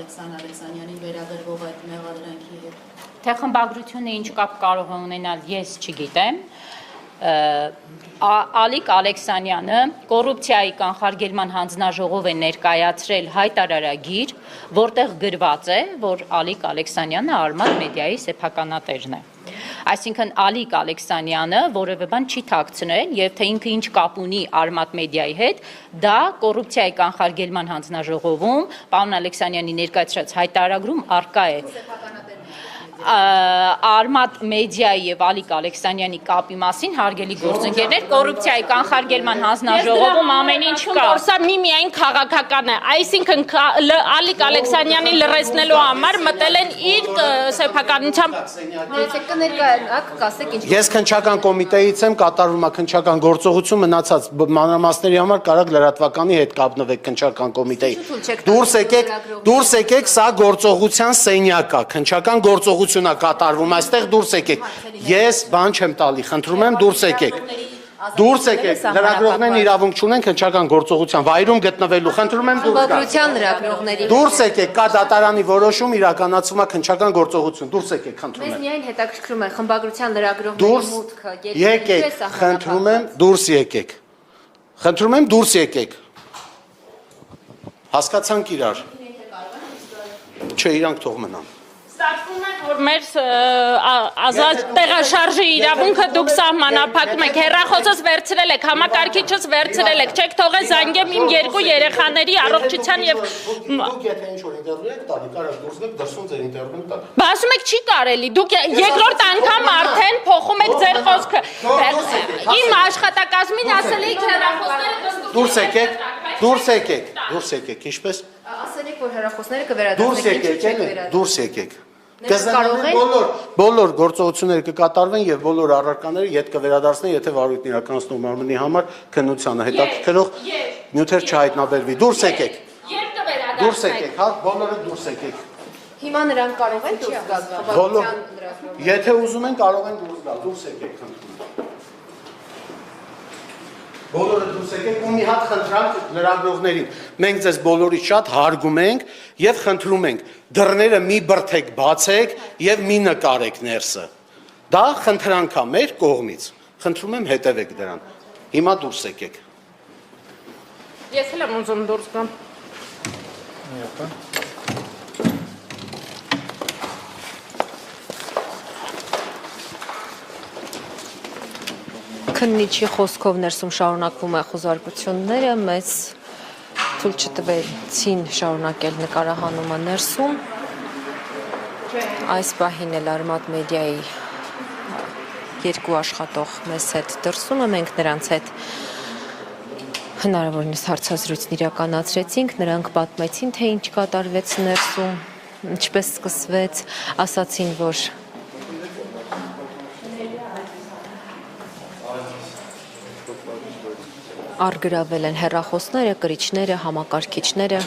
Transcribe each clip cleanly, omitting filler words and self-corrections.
Ալեքսան Ալեքսանյանին վերագրվող այդ մեղադրանքի հետ։ Թե խմբագրությունը ինչ կապ կարող է ունենալ, ես չգիտեմ։ Ալիկ Ալեքսանյանը կոռուպցիայի կանխարգելման հանձնաժողով է ներկայացրել հայտարարագիր, որտեղ գրված է, որ Ալիկ Ալեքսանյանը Արմատ մեդիայի սեփականատերն է։ Այսինքն Ալիկ Ալեքսանյանը որևէ բան չի թաքցնել եւ թե ինքը ինչ կապ ունի Արմատ մեդիայի հետ, դա կոռուպցիայի կանխարգելման հանձնաժողովում պարոն Ալեքսանյանի ներկայացրած հայտարարագրում առկա է։ Արմատ մեդիայի եւ Ալիկ Ալեքսանյանի կապի մասին հարգելի գործընկերներ, կոռուպցիայի կանխարգելման հանձնաժողովում ամեն ինչ կա։ Սա միայն քաղաքական է, այսինքն Ալիկ Ալեքսանյանի լրացնելու համար մտել են իր սեփականությամբ։ Ես քննչական կոմիտեից եմ, կատարվում է քննչական գործողություն, մնացած մանրամասների համար կարող լրատվականի հետ կապնվեք քննչական կոմիտեի։ Դուրս եկեք, սա գործողության սենյակ է, քննչական գործողություն կատարվում, այստեղ դուրս եկեք, ես բան չեմ տալի, խնդրում եմ դուրս եկեք, լրագրողներն իրավունք չունեն քննչական գործողության վայրում գտնվելու, խնդրում եմ դուրս եկեք, կա դատարանի որոշում, իրականացվում է քննչական գործողություն, դուրս եկեք, խնդրում եմ։ Մեզ միայն հետաքրքրում է խմբագրության լրագրողների մուտքը, եկեք, խնդրում եմ դուրս եկեք, խնդրում եմ դուրս եկեք, հասկացանք իրար, չէ, իրանք թող մնան։ Ստացվում է, որ մեր ազատ տեղաշարժի իրավունքը դուք սահմանափակում եք, հեռախոսս վերցրել եք, համակարգիչս վերցրել եք, չեք թողել զանգեմ իմ երկու երեխաների առողջության եւ Դուք եթե ինչ-որ ինտերվյու եք տալի, կարող դուրս գաք դրսում ձեր ինտերվյուն տալ։ Բասում եք չի կարելի, դուք երկրորդ անգամ արդեն փոխում եք ձեր խոսքը։ Իմ աշխատակազմին ասել եք հեռախոսները Դուրս եկեք, ինչպես։ ասել եք, որ հեռախոսները կվերադառնեք, Դուրս եկեք։ Բոլոր գործողությունները կկատարվեն եւ բոլոր առարկաները ետ կվերադարձնեն, եթե վարույթն իրականացնող մարմնի համար քննությանը հետաքրքրող նյութեր չհայտնաբերվի։ Դուրս եկեք, հա, բոլորը դուրս եկեք։ Հիմա նրանք կարող են դուրս գալ խմբագրության լրագրողները։ Եթե ուզում են կարող են դուրս գալ, դուրս եկեք, խնդրում եմ։ Բոլորը դուրս եկեք ու մի հատ խնդրանք լրագրողներին։ Մենք ձեզ բոլորից շատ հարգում ենք եւ խնդրում ենք դռները մի բրդեք, բացեք եւ մի նկարեք ներսը։ Դա խնդրանք է մեր կողմից։ Խնդրում եմ հետևեք դրան։ Հիմա դուրս եկեք։ Ես էլ եմ ուզում դուրս գամ։ Քննիչի խոսքով ներսում շարունակվում է խոզարկությունները, մեզ թույլ չտվեցին շարունակել նկարահանումը ներսում։ Այս պահին էլ Արմատ մեդիայի երկու աշխատող մեզ հետ դրսում է, մենք նրանց հետ հնարավորինս հարցազրույցն իրականացրեցինք, նրանք պատմեցին, թե ինչ կատարվեց ներսում, ինչպես սկսվեց, ասացին, որ արգրավել են հեռախոսները, կրիչները, համակարգիչները։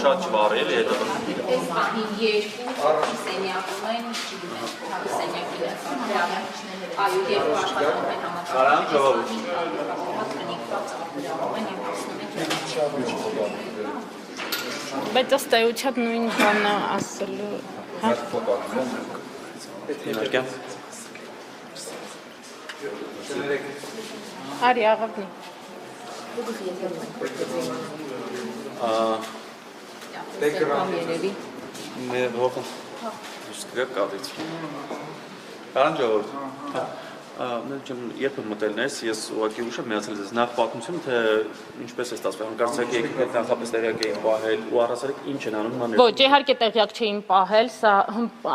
Շատ չվարել է հետո։ Այս պահին երկու սենյակում են, չգիտեմ, սենյակի այո, երկու աշխատում են համակարգում։ Բայց ըստ էության նույն բանը ասելու, հա։ Արի աղավնի։ Կարան ժողովուրդ, երբ մտելն ես, ես ուղղակի ուշ եմ միացել ձեզ նախ պատմություն, թե ինչպես է ստացվել, հանկարծակ եկեք հետ նախապես տեղյակ էին պահել ու առասարակ ինչ են անում մանր։ Ոչ, իհարկե տեղյակ չէին պահել, սա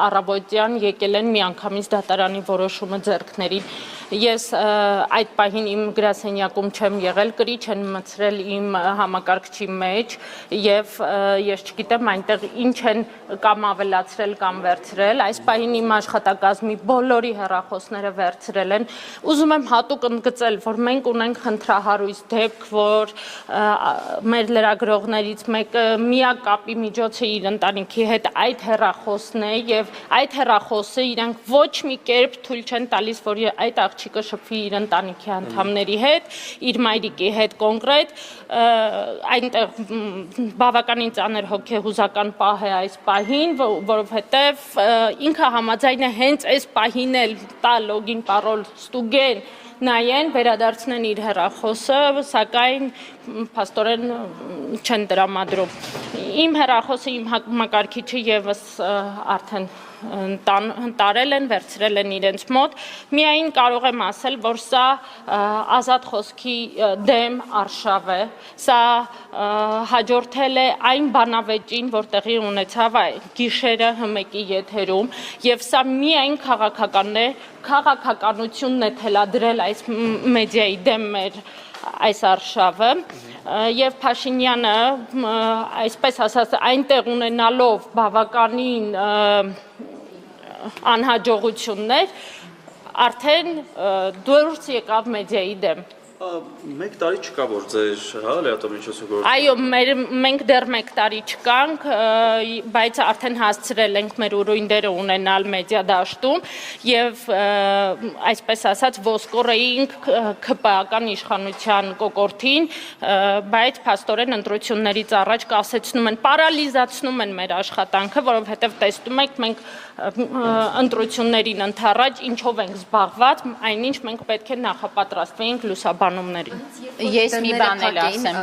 առավոտյան եկել են միանգամից դատարանի որոշումը ձեռքներին։ Ես այդ պահին իմ գրասենյակում չեմ եղել, կրիչ են մցրել իմ համակարգչի մեջ եւ ես չգիտեմ այնտեղ ինչ են կամ ավելացրել կամ վերցրել։ Այս պահին իմ աշխատակազմի բոլորի հեռախոսները վերցրել են։ Ուզում եմ հատուկ ընդգծել, որ մենք ունենք խնդրահարույց դեպք, որ մեր լրագրողներից մեկը միակ կապի միջոցը իր ընտանիքի հետ այդ հեռախոսն է եւ այդ հեռախոսը իրանք ոչ մի կերպ թույլ չեն տալիս, որ այդ աղջիկը շփվի իր ընտանիքի անդամների հետ, իր մայրիկի հետ կոնկրետ, այնտեղ բավականին ծանր հոգեհուզական պահ է այս պահին, որովհետև ինքը համաձայն է հենց այս պահին էլ տա լոգին պարոլ ստուգեն նայեն, վերադարձնեն իր հեռախոսը, սակայն փաստորեն չեն տրամադրում։ Իմ հեռախոսը, իմ համակարգիչը եւս արդեն տարել են, վերցրել են իրենց մոտ։ Միայն կարող եմ ասել, որ սա ազատ խոսքի դեմ արշավ է, սա հաջորդել է այն բանավեճին, որ տեղի ունեցավ գիշերը ՀՄԿ-ի եթերում, եւ սա միայն քաղաքական է, քաղաքականությունն է թելադրել այս մեդիայի դեմ մեր այս արշավը եւ Փաշինյանը այսպես ասած այնտեղ ունենալով բավականին անհաջողություններ արդեն դուրս եկավ մեդիայի դեմ։ Մեկ տարի չկա որ ձեր, հա, լրատվամիջոցը գործ։ Այո, մենք դեռ մեկ տարի չկանք, բայց արդեն հասցրել ենք մեր ուրույն դերը ունենալ մեդիա դաշտում եւ այսպես ասած ոսկորեինք ԿՊԱ-ական իշխանության կոկորդին, բայց փաստորեն ընտրություններից առաջ կասեցնում են, պարալիզացնում են մեր աշխատանքը, որովհետեւ տեսնում եք մենք ընտրություններին ընդառաջ ինչով ենք զբաղված, այնինչ մենք պետք է նախապատրաստվեինք լուսաբանումներին։ Ես մի բան էլ ասեմ։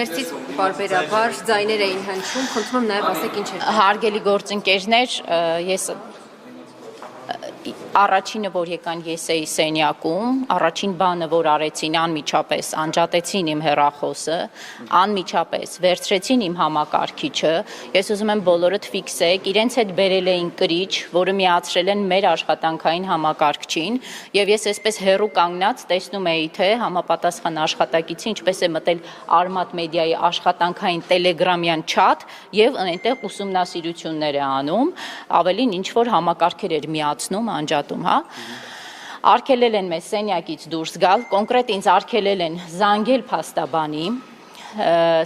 Ներսից բարբերաբար ձայներ էին հնչում, խնդրում եմ նաև ասեք ինչ էր։ Հարգելի գործընկերներ, ես առաջինը, որ եկան ես էի սենյակում, առաջին բանը, որ արեցին, անմիջապես անջատեցին իմ հեռախոսը, անմիջապես վերցրեցին իմ համակարգիչը, ես ուզում եմ բոլորդ ֆիքսեք, իրենց հետ բերել էին կրիչ, որը միացրել են մեր աշխատանքային համակարգչին, եւ ես այսպես հեռու կանգնած տեսնում էի, թե համապատասխան աշխատակիցը ինչպես է մտել Արմատ մեդիայի աշխատանքային տելեգրամյան չաթ եւ այնտեղ ուսումնասիրություններ է անում, ավելին ինչ որ համակարգեր էր միացնում, անջատում, հա։ Արգելել են մեզ սենյակից դուրս գալ, կոնկրետ ինձ արգելել են զանգել փաստաբանի,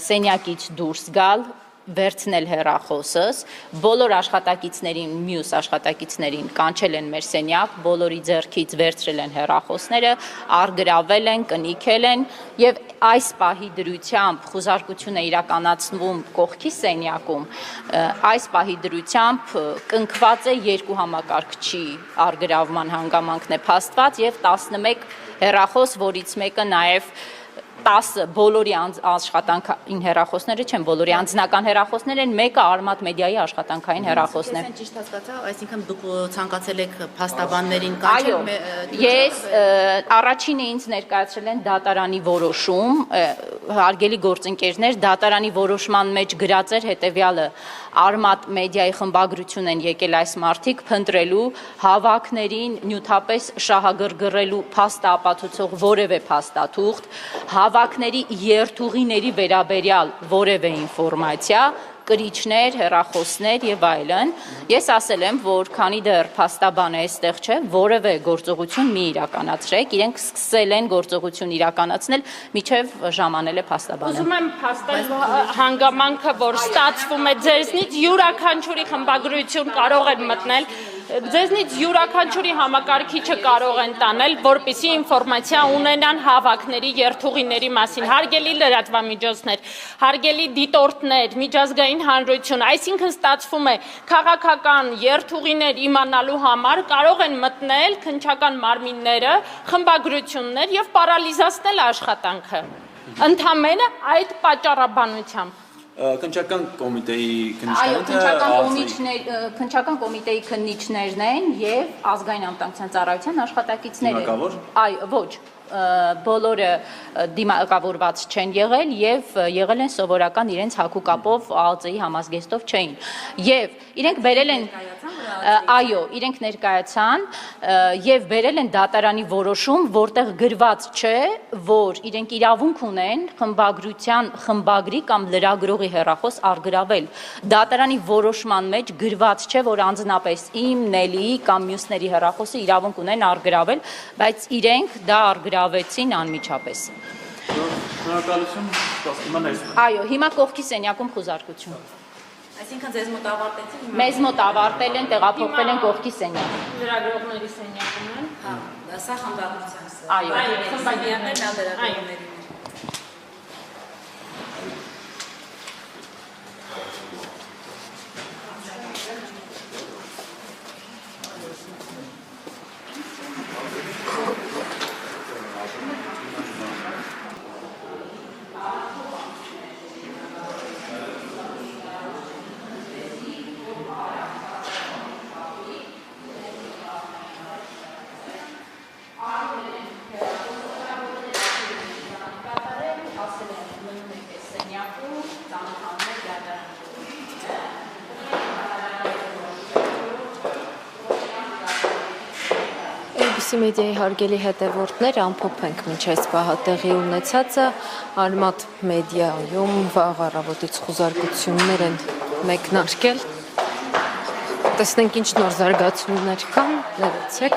սենյակից դուրս գալ, վերցնել հեռախոսս, բոլոր աշխատակիցներին, մյուս աշխատակիցներին կանչել են մեր սենյակ, բոլորի ձեռքից վերցրել են հեռախոսները, արգրավել են, կնիքել են եւ այս պահի դրությամբ խոզարկություն է իրականացվում կողքի սենյակում, այս պահի դրությամբ կնքված է 2 համակարգչի արգրավման հանգամանքն է փաստված եւ 11 հեռախոս, որից մեկը նաեւ 10 բոլորի աշխատանքային հեռախոսները չեն, բոլորի անձնական հեռախոսներ են, մեկը Արմատ մեդիայի աշխատանքային հեռախոսն է։ Ես ճիշտ հասկացա, այսինքն դուք ցանկացել եք փաստաբաններին Այո, կանչել։ ես առաջինը ինձ ներկայացրել են դատարանի որոշում, հարգելի գործընկերներ, դատարանի որոշման մեջ գրած էր հետևյալը. Արմատ մեդիայի խմբագրություն են եկել այս մարդիկ փնտրելու հավաքներին նյութապես շահագրգռելու փաստապատուցող որևէ փաստաթուղթ, հավաքների երթուղիների վերաբերյալ որևէ ինֆորմացիա, կրիչներ, հեռախոսներ եւ այլն։ Ես ասել եմ, որ քանի դեռ փաստաբանը այստեղ չէ, որևէ գործողություն մի իրականացրեք, իրենք սկսել են գործողություն իրականացնել, միջև ժամանել է փաստաբանը։ Ուզում եմ փաստել հանգամանքը, որ ստացվում է ձեզնից յուրաքանչյուրի խմբագրություն կարող են մտնել, ձեզնից յուրաքանչյուրի համակարգիչը կարող են տանել, որպեսզի ինֆորմացիա ունենան հավաքների երթուղիների մասին, հարգելի լրատվամիջոցներ, հարգելի դիտորդներ, միջազգային հանրություն, այսինքն ստացվում է քաղաքական երթուղիներ իմանալու համար կարող են մտնել քննչական մարմինները, խմբագրություններ եւ պարալիզացնել աշխատանքը։ Ընդամենը այդ պատճառաբանությամբ։ Քննչական կոմիտեի Այո, քննիչները քննչական կոմիտեի քննիչներն են եւ ազգային անվտանգության ծառայության աշխատակիցները։ Դիմակավոր։ Այո, ոչ, բոլորը դիմակավորված չեն եղել եւ եղել են սովորական իրենց հակուկապով ԱԱԾ-ի համազգեստով չէին։ Եվ իրենք բերել են այո, իրենք ներկայացան եւ բերել են դատարանի որոշում, որտեղ գրված չէ, որ իրենք իրավունք ունեն խմբագրության խմբագրի կամ լրագրողի հեռախոս առգրավել։ Դատարանի որոշման մեջ գրված չէ, որ անձնապես իմ, Նելիի կամ մյուսների հեռախոսը իրավունք ունեն առգրավել, բայց իրենք դա առգրավեցին անմիջապես։ Շնորհակալություն, հիմա ներս։ Այո, հիմա կողքի սենյակում խուզարկություն։ Այսինքն ձեզ մոտ ավարտեցին, հիմա Մեզ մոտ ավարտել են, տեղափոխվել են կողքի սենյակ։ Լրագրողների սենյակում են։ սա խմբագրության։ Այո, խմբագիաներն ալդերագրողների։ ABC մեդիայի հարգելի հետևորդներ, ամփոփենք մինչ այս պահը տեղի ունեցածը, Արմատ մեդիայում վաղ առավոտից խուզարկություններ են մեկնարկել։ Տեսնենք ինչ նոր զարգացումներ կան, ներեցեք։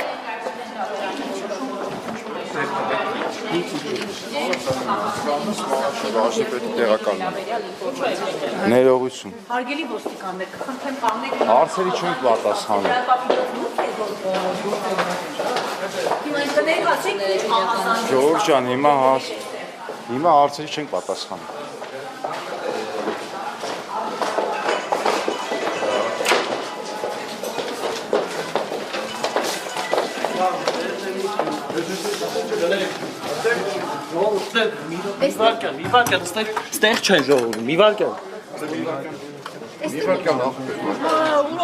Ներողություն։ Հարգելի ոստիկաններ, կխնդրեմ կանգնեք։ Հարցերի չենք պատասխանում։ Ժողովուրդ ջան, հիմա հարցերի չենք պատասխանում։ Մի վարկյան, ստեղ չեն ժողովում, մի վարկյան։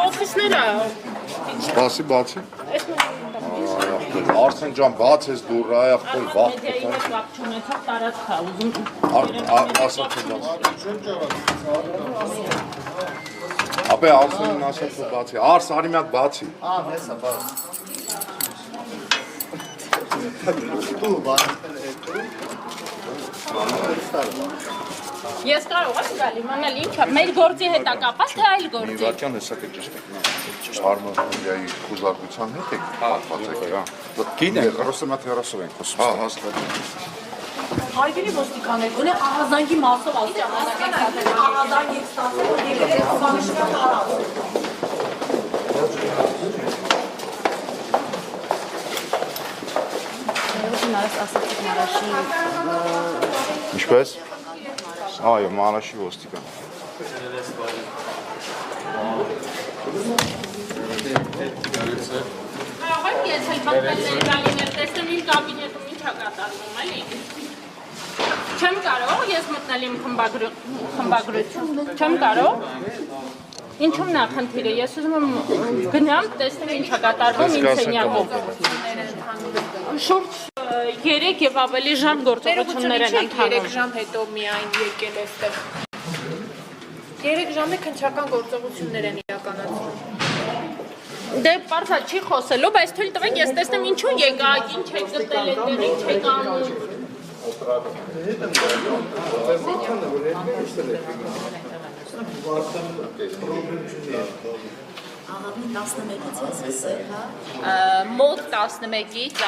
Օֆիսները։ Սպասի, բացի։ Արսեն ջան, բաց ես դուռը, այախտել վաղ։ Մեդիայի հետ կապ չունեցող տարածք է, ուզում։ Ասած է բաց։ Ապե Արսենին ասած է բացի։ Արս, արի մի հատ բացի։ հեսա, բաց։ Դու բաց։ Ես կարող եմ գալ իմանալ ինչա, մեր գործի հետ է կապված, թե այլ Մի գործի։ վարքյան հեսա կճիշտ եք։ Արմատ մեդիայի խուզարկության հետ եք կապված եք, հա։ Գիտենք, ռոսը մատ հեռասով ենք խոսում։ Հա, հասկանում։ Հարգելի ոստիկաններ, գոնե ահազանգի մասով ասի ահազանգ եք ստացել, եկել եք խանշկան տարած։ Ինչպես։ Այո, Մարաշի ոստիկան։ Կարող եմ ես հետ պատմել ներկայիներ, տեսնեմ իմ կաբինետում ինչա կատարվում, էլի։ Չեմ կարող, ես մտնել իմ խմբագրություն։ Չեմ կարող։ Ինչու՞մն է խնդիրը։ Ես ուզում եմ գնամ, տեսնեմ ինչ է կատարվում իմ սենյակում։ Շուրջ 3 եւ ավելի ժամ գործողություններ են ընթանում։ 3 ժամ հետո միայն եկել այստեղ։ 3 ժամը քնչական գործողություններ են իրականացնում։ Դե պարզա չի խոսելու, բայց թույլ տվեք ես տեսնեմ ինչու եկաք, ինչ եք գտել այդտեղ, ինչ եք անում։ Աղավնի 11-ից ես սկսել, հա։ Մոտ 11-ից